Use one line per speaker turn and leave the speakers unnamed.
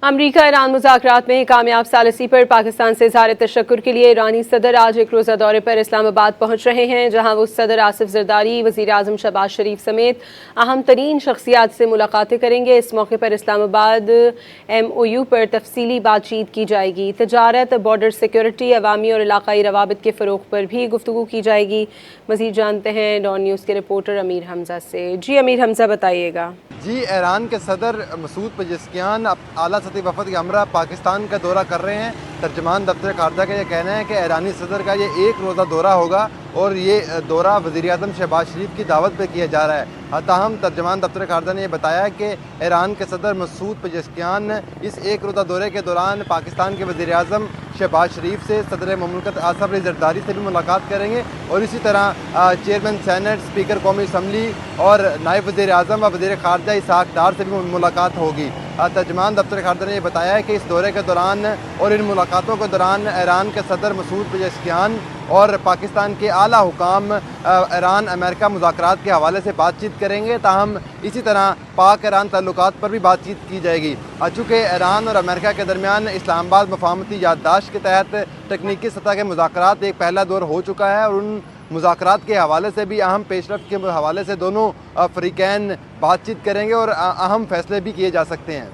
امریکہ ایران مذاکرات میں کامیاب ثالثی پر پاکستان سے اظہار تشکر کے لیے ایرانی صدر آج ایک روزہ دورے پر اسلام آباد پہنچ رہے ہیں، جہاں وہ صدر آصف زرداری، وزیر اعظم شہباز شریف سمیت اہم ترین شخصیات سے ملاقاتیں کریں گے۔ اس موقع پر اسلام آباد MOU پر تفصیلی بات چیت کی جائے گی۔ تجارت، بارڈر سیکورٹی، عوامی اور علاقائی روابط کے فروغ پر بھی گفتگو کی جائے گی۔ مزید جانتے ہیں ڈان نیوز کے رپورٹر امیر حمزہ سے۔ جی امیر حمزہ بتائیے گا۔
جی، ایران کے صدر مسعود پزشکیان اعلیٰ سطحی وفد کے ہمراہ پاکستان کا دورہ کر رہے ہیں۔ ترجمان دفتر خارجہ کا یہ کہنا ہے کہ ایرانی صدر کا یہ ایک روزہ دورہ ہوگا اور یہ دورہ وزیر اعظم شہباز شریف کی دعوت پہ کیا جا رہا ہے۔ تاہم ترجمان دفتر خارجہ نے یہ بتایا کہ ایران کے صدر مسعود پزشکیان اس ایک روزہ دورے کے دوران پاکستان کے وزیر اعظم شہباز شریف سے، صدر مملکت آصف علی زرداری سے بھی ملاقات کریں گے اور اسی طرح چیئرمین سینٹ، اسپیکر قومی اسمبلی اور نائب وزیر اعظم و وزیر خارجہ اسحاق ڈار سے بھی ملاقات ہوگی۔ ترجمان دفتر خارجہ نے یہ بتایا ہے کہ اس دورے کے دوران اور ان ملاقاتوں کے دوران ایران کے صدر مسعود پزشکیان اور پاکستان کے اعلیٰ حکام ایران امریکہ مذاکرات کے حوالے سے بات چیت کریں گے۔ تاہم اسی طرح پاک ایران تعلقات پر بھی بات چیت کی جائے گی۔ چونکہ ایران اور امریکہ کے درمیان اسلام آباد مفاہمتی یادداشت کے تحت تکنیکی سطح کے مذاکرات ایک پہلا دور ہو چکا ہے اور ان مذاکرات کے حوالے سے بھی اہم پیش رفت کے حوالے سے دونوں فریقین بات چیت کریں گے اور اہم فیصلے بھی کیے جا سکتے ہیں۔